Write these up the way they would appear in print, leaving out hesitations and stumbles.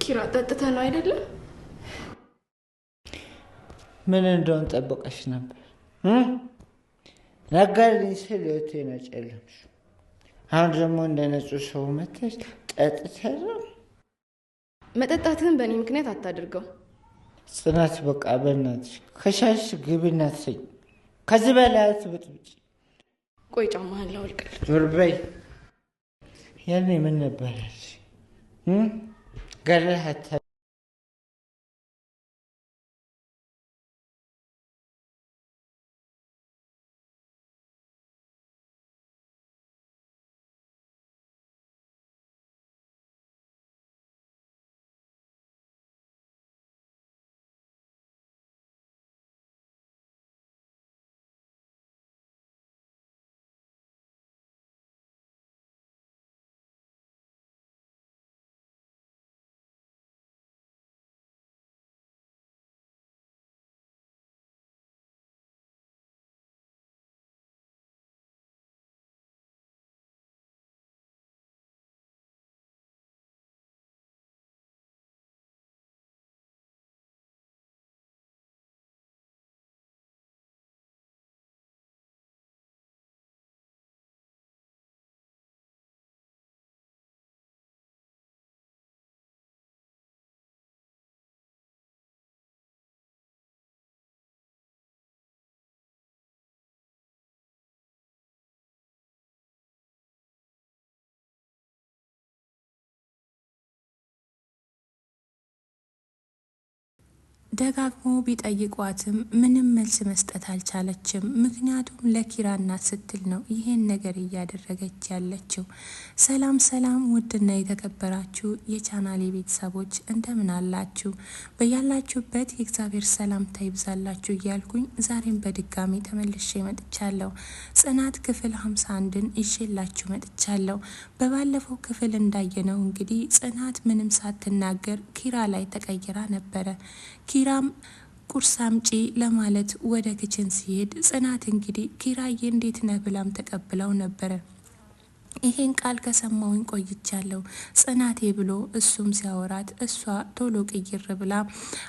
ኪራ ጠጥተህ ነው አይደለ? ምን እንደሆነ ጠብቀሽ ነበር? ነጋልኝ ስለቴ ነው ጨለምሽ። አሁን ደግሞ እንደ ንጹህ ሰው መተሽ ጠጥተህ ነው። መጠጣትህን በእኔ ምክንያት አታድርገው ጽናት። በቃ በእናትሽ ከሻሽ ግቢና ትሰኝ። ከዚህ በላይ አትበጥብጪ። ቆይ ጫማህን ላውልቅልህ። ዞር በይ። ያኔ ምን ነበረሽ? ገለሃት ደጋግሞ ቢጠይቋትም ምንም መልስ መስጠት አልቻለችም። ምክንያቱም ለኪራ እናት ስትል ነው ይሄን ነገር እያደረገች ያለችው። ሰላም ሰላም! ውድና የተከበራችሁ የቻናሌ ቤተሰቦች እንደምን አላችሁ? በያላችሁበት የእግዚአብሔር ሰላምታ ይብዛላችሁ እያልኩኝ ዛሬም በድጋሚ ተመልሼ መጥቻለሁ። ጽናት ክፍል 51ን ይዤላችሁ መጥቻለሁ። በባለፈው ክፍል እንዳየነው እንግዲህ ጽናት ምንም ሳትናገር ኪራ ላይ ተቀይራ ነበረ። ኪራም ቁርስ አምጪ ለማለት ወደ ክችን ሲሄድ ጽናት እንግዲህ ኪራዬ እንዴት ነህ ብላም ተቀብለው ነበረ። ይሄን ቃል ከሰማውኝ ቆይቻለሁ ጽናቴ ብሎ እሱም ሲያወራት እሷ ቶሎ ቅይር ብላ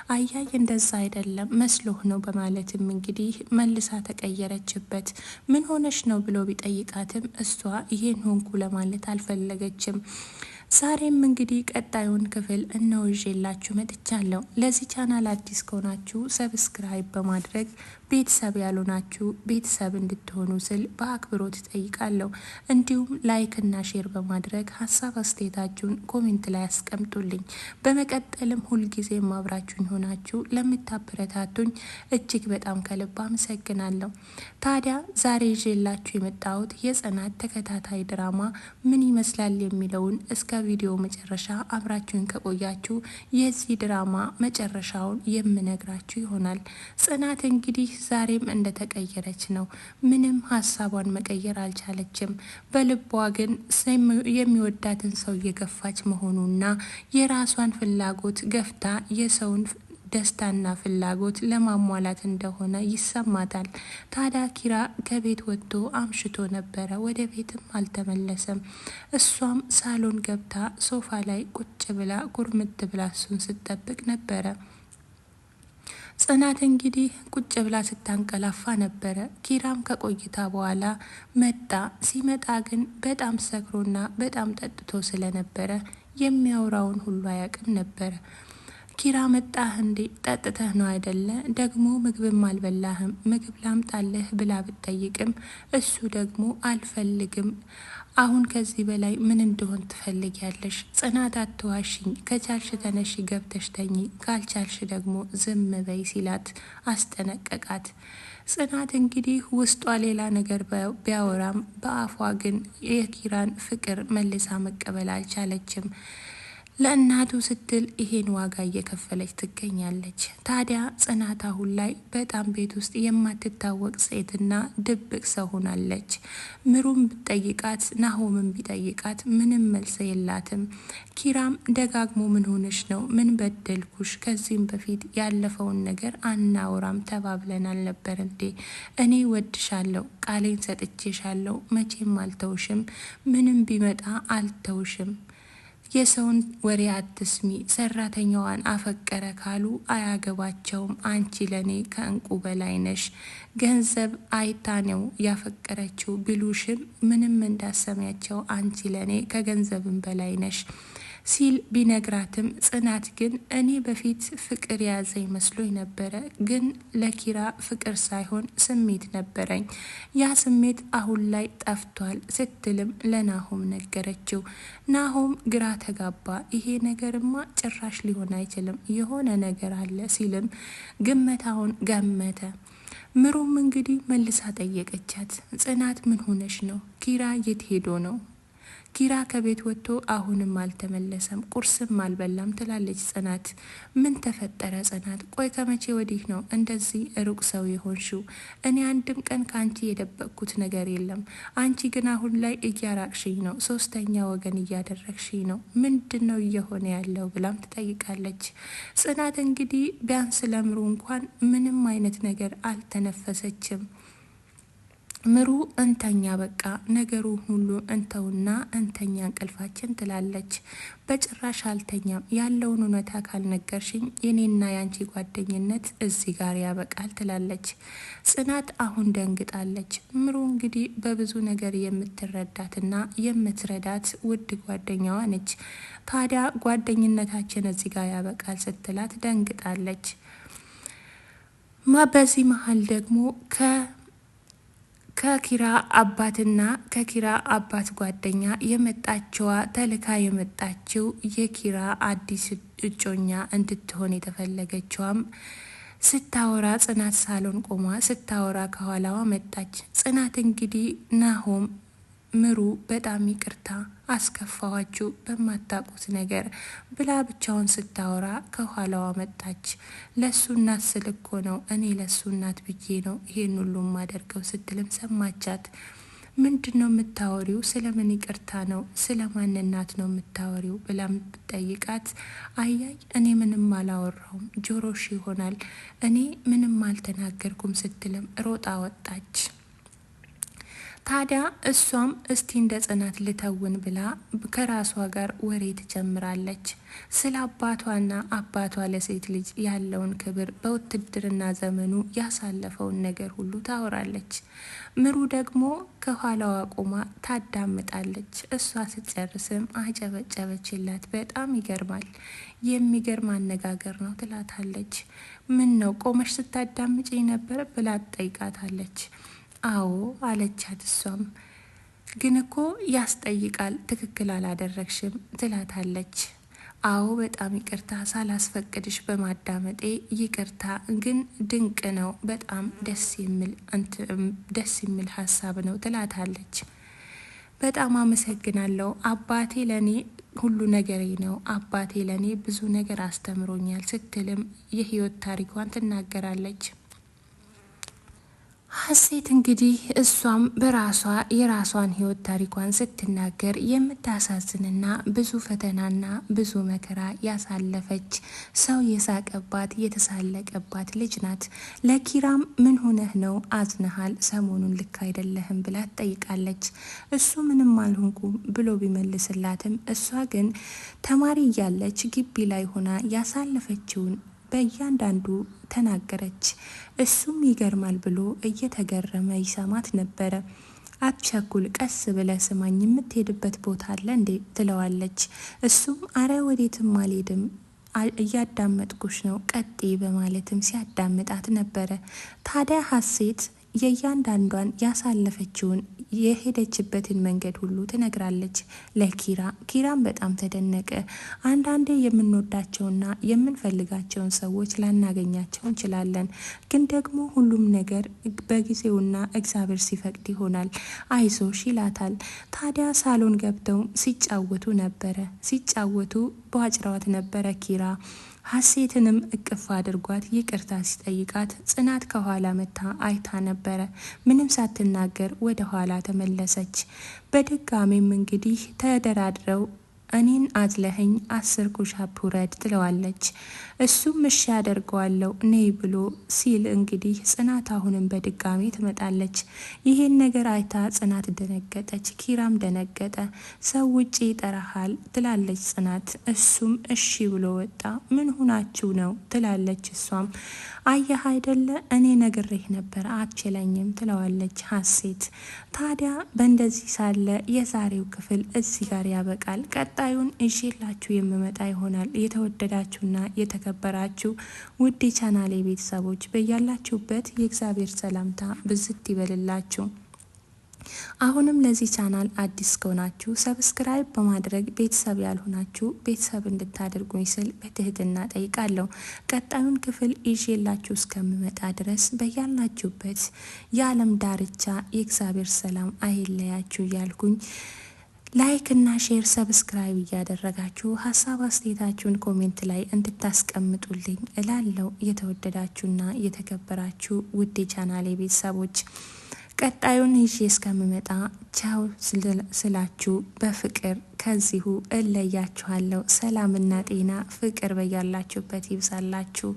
አያይ እንደዛ አይደለም መስሎህ ነው በማለትም እንግዲህ መልሳ ተቀየረችበት። ምን ሆነሽ ነው ብሎ ቢጠይቃትም እሷ ይሄን ሆንኩ ለማለት አልፈለገችም። ዛሬም እንግዲህ ቀጣዩን ክፍል እነሆ ይዤላችሁ መጥቻለሁ። ለዚህ ቻናል አዲስ ከሆናችሁ ሰብስክራይብ በማድረግ ቤተሰብ ያልሆናችሁ ቤተሰብ እንድትሆኑ ስል በአክብሮት ጠይቃለሁ። እንዲሁም ላይክ እና ሼር በማድረግ ሀሳብ አስተያየታችሁን ኮሜንት ላይ አስቀምጡልኝ። በመቀጠልም ሁልጊዜም አብራችሁኝ ሆናችሁ ለምታበረታቱኝ እጅግ በጣም ከልብ አመሰግናለሁ። ታዲያ ዛሬ ይዤላችሁ የመጣሁት የጽናት ተከታታይ ድራማ ምን ይመስላል የሚለውን እስከ ቪዲዮ መጨረሻ አብራችሁን ከቆያችሁ የዚህ ድራማ መጨረሻውን የምነግራችሁ ይሆናል። ጽናት እንግዲህ ዛሬም እንደተቀየረች ነው። ምንም ሀሳቧን መቀየር አልቻለችም። በልቧ ግን የሚወዳትን ሰው እየገፋች መሆኑና የራሷን ፍላጎት ገፍታ የሰውን ደስታና ፍላጎት ለማሟላት እንደሆነ ይሰማታል። ታዲያ ኪራ ከቤት ወጥቶ አምሽቶ ነበረ። ወደ ቤትም አልተመለሰም። እሷም ሳሎን ገብታ ሶፋ ላይ ቁጭ ብላ ጉርምት ብላ እሱን ስትጠብቅ ነበረ። ጽናት እንግዲህ ቁጭ ብላ ስታንቀላፋ ነበረ። ኪራም ከቆይታ በኋላ መጣ። ሲመጣ ግን በጣም ሰክሮና በጣም ጠጥቶ ስለነበረ የሚያወራውን ሁሉ አያውቅም ነበረ። ኪራ መጣህ እንዴ? ጠጥተህ ነው አይደለ? ደግሞ ምግብም አልበላህም፣ ምግብ ላምጣልህ ብላ ብትጠይቅም እሱ ደግሞ አልፈልግም፣ አሁን ከዚህ በላይ ምን እንደሆን ትፈልጊያለሽ? ጽናት አትዋሽኝ፣ ከቻልሽ ተነሺ ገብተሽ ተኚ፣ ካልቻልሽ ደግሞ ዝም በይ ሲላት አስጠነቀቃት። ጽናት እንግዲህ ውስጧ ሌላ ነገር ቢያወራም በአፏ ግን የኪራን ፍቅር መልሳ መቀበል አልቻለችም። ለእናቱ ስትል ይሄን ዋጋ እየከፈለች ትገኛለች። ታዲያ ጽናት አሁን ላይ በጣም ቤት ውስጥ የማትታወቅ ሴትና ድብቅ ሰው ሆናለች። ምሩም ቢጠይቃት ናሆምን ቢጠይቃት ምንም መልስ የላትም። ኪራም ደጋግሞ ምን ሆነሽ ነው? ምን በደልኩሽ? ከዚህም በፊት ያለፈውን ነገር አናውራም ተባብለን አልነበር እንዴ? እኔ ወድሻለሁ፣ ቃሌን ሰጥቼሻለሁ፣ መቼም አልተውሽም፣ ምንም ቢመጣ አልተውሽም። የሰውን ወሬ አትስሚ፣ ሰራተኛዋን አፈቀረ ካሉ አያገባቸውም። አንቺ ለኔ ከእንቁ በላይ ነሽ። ገንዘብ አይታ ነው ያፈቀረችው ቢሉሽም ምንም እንዳሰሚያቸው አንቺ ለኔ ከገንዘብም በላይ ነሽ ሲል ቢነግራትም ጽናት ግን እኔ በፊት ፍቅር የያዘኝ መስሎኝ ነበረ፣ ግን ለኪራ ፍቅር ሳይሆን ስሜት ነበረኝ። ያ ስሜት አሁን ላይ ጠፍቷል ስትልም ለናሆም ነገረችው። ናሆም ግራ ተጋባ። ይሄ ነገርማ ጭራሽ ሊሆን አይችልም፣ የሆነ ነገር አለ ሲልም ግመታውን ገመተ። ምሩም እንግዲህ መልሳ ጠየቀቻት። ጽናት ምን ሆነሽ ነው? ኪራ የት ሄዶ ነው? ኪራ ከቤት ወጥቶ አሁንም አልተመለሰም፣ ቁርስም አልበላም ትላለች ጽናት። ምን ተፈጠረ ጽናት? ቆይ ከመቼ ወዲህ ነው እንደዚህ ሩቅ ሰው የሆንሽው? እኔ አንድም ቀን ከአንቺ የደበቅኩት ነገር የለም። አንቺ ግን አሁን ላይ እያራቅሽኝ ነው፣ ሶስተኛ ወገን እያደረግሽኝ ነው። ምንድን ነው እየሆነ ያለው ብላም ትጠይቃለች። ጽናት እንግዲህ ቢያንስ ለምሩ እንኳን ምንም አይነት ነገር አልተነፈሰችም። ምሩ እንተኛ በቃ ነገሩ ሁሉ እንተውና እንተኛ እንቅልፋችን ትላለች። በጭራሽ አልተኛም፣ ያለውን እውነታ ካልነገርሽኝ የኔና ያንቺ ጓደኝነት እዚህ ጋር ያበቃል ትላለች። ጽናት አሁን ደንግጣለች። ምሩ እንግዲህ በብዙ ነገር የምትረዳትና የምትረዳት ውድ ጓደኛዋ ነች። ታዲያ ጓደኝነታችን እዚህ ጋር ያበቃል ስትላት ደንግጣለች። በዚህ መሀል ደግሞ ከኪራ አባትና ከኪራ አባት ጓደኛ የመጣችዋ ተልካ የመጣችው የኪራ አዲስ እጮኛ እንድትሆን የተፈለገችዋም ስታወራ ጽናት ሳሎን ቆማ ስታወራ ከኋላዋ መጣች። ጽናት እንግዲህ ናሆም ምሩ በጣም ይቅርታ አስከፋዋችሁ በማታውቁት ነገር ብላ ብቻውን ስታወራ ከኋላዋ መጣች። ለሱ እናት ስልኮ ነው፣ እኔ ለሱ እናት ብዬ ነው ይሄን ሁሉ ማደርገው ስትልም ሰማቻት። ምንድን ነው የምታወሪው? ስለምን ይቅርታ ነው? ስለማን እናት ነው የምታወሪው ብላ ብትጠይቃት አያይ እኔ ምንም አላወራውም፣ ጆሮሽ ይሆናል፣ እኔ ምንም አልተናገርኩም ስትልም ሮጣ ወጣች። ታዲያ እሷም እስቲ እንደ ጽናት ልተውን ብላ ከራሷ ጋር ወሬ ትጀምራለች። ስለ አባቷና አባቷ ለሴት ልጅ ያለውን ክብር፣ በውትድርና ዘመኑ ያሳለፈውን ነገር ሁሉ ታወራለች። ምሩ ደግሞ ከኋላዋ ቆማ ታዳምጣለች። እሷ ስትጨርስም አጨበጨበችላት። በጣም ይገርማል፣ የሚገርም አነጋገር ነው ትላታለች። ምን ነው ቆመሽ ስታዳምጪ ነበር ብላ ትጠይቃታለች። አዎ አለቻት። እሷም ግን እኮ ያስጠይቃል፣ ትክክል አላደረግሽም ትላታለች። አዎ በጣም ይቅርታ ሳላስፈቅድሽ በማዳመጤ ይቅርታ፣ ግን ድንቅ ነው፣ በጣም ደስ የሚል ሀሳብ ነው ትላታለች። በጣም አመሰግናለሁ፣ አባቴ ለኔ ሁሉ ነገሬ ነው፣ አባቴ ለኔ ብዙ ነገር አስተምሮኛል ስትልም የህይወት ታሪኳን ትናገራለች። ሀሴት እንግዲህ እሷም በራሷ የራሷን ህይወት ታሪኳን ስትናገር የምታሳዝንና ብዙ ፈተናና ብዙ መከራ ያሳለፈች ሰው የሳቀባት የተሳለቀባት ልጅ ናት። ለኪራም ምን ሆነህ ነው አዝነሃል፣ ሰሞኑን ልክ አይደለህም ብላ ትጠይቃለች። እሱ ምንም አልሆንኩም ብሎ ቢመልስላትም እሷ ግን ተማሪ እያለች ግቢ ላይ ሆና ያሳለፈችውን በእያንዳንዱ ተናገረች። እሱም ይገርማል ብሎ እየተገረመ ይሰማት ነበረ። አትቸኩል፣ ቀስ ብለ ስማኝ፣ የምትሄድበት ቦታ አለ እንዴ ትለዋለች። እሱም አረ ወዴትም አልሄድም፣ እያዳመጥኩሽ ነው ቀጤ በማለትም ሲያዳምጣት ነበረ። ታዲያ ሀሴት የእያንዳንዷን ያሳለፈችውን የሄደችበትን መንገድ ሁሉ ትነግራለች ለኪራ። ኪራም በጣም ተደነቀ። አንዳንዴ የምንወዳቸውና የምንፈልጋቸውን ሰዎች ላናገኛቸው እንችላለን፣ ግን ደግሞ ሁሉም ነገር በጊዜውና እግዚአብሔር ሲፈቅድ ይሆናል፣ አይዞሽ ይላታል። ታዲያ ሳሎን ገብተው ሲጫወቱ በዋጭራዋት ነበረ ኪራ። ሀሴትንም እቅፍ አድርጓት ይቅርታ ሲጠይቃት ጽናት ከኋላ መታ አይታ ነበረ። ምንም ሳትናገር ወደ ኋላ ተመለሰች። በድጋሚም እንግዲህ ተደራድረው እኔን አዝለህኝ 10 ኩሻፕ ውረድ ትለዋለች። እሱም እሺ ያደርገዋለሁ ነይ ብሎ ሲል እንግዲህ ጽናት አሁንም በድጋሚ ትመጣለች። ይሄን ነገር አይታ ጽናት ደነገጠች፣ ኪራም ደነገጠ። ሰው ውጪ ይጠራሃል ትላለች ጽናት። እሱም እሺ ብሎ ወጣ። ምን ሆናችሁ ነው ትላለች እሷም። አየህ አይደለ እኔ ነግሬህ ነበር አትችለኝም ትለዋለች ሀሴት። ታዲያ በእንደዚህ ሳለ የዛሬው ክፍል እዚህ ጋር ያበቃል። ቀጣዩን ይዤላችሁ የምመጣ ይሆናል። የተወደዳችሁና የተከበራችሁ ውድ የቻናሌ ቤተሰቦች በያላችሁበት የእግዚአብሔር ሰላምታ ብዝት ይበልላችሁ። አሁንም ለዚህ ቻናል አዲስ ከሆናችሁ ሰብስክራይብ በማድረግ ቤተሰብ ያልሆናችሁ ቤተሰብ እንድታደርጉኝ ስል በትህትና ጠይቃለሁ። ቀጣዩን ክፍል ይዤላችሁ እስከምመጣ ድረስ በያላችሁበት የዓለም ዳርቻ የእግዚአብሔር ሰላም አይለያችሁ እያልኩኝ ላይክ እና ሼር ሰብስክራይብ እያደረጋችሁ ሀሳብ አስተያየታችሁን ኮሜንት ላይ እንድታስቀምጡልኝ እላለሁ። የተወደዳችሁና የተከበራችሁ ውድ የቻናሌ ቤተሰቦች ቀጣዩን ይዤ እስከምመጣ ቻው ስላችሁ በፍቅር ከዚሁ እለያችኋለሁ። ሰላምና ጤና ፍቅር በያላችሁበት ይብዛላችሁ።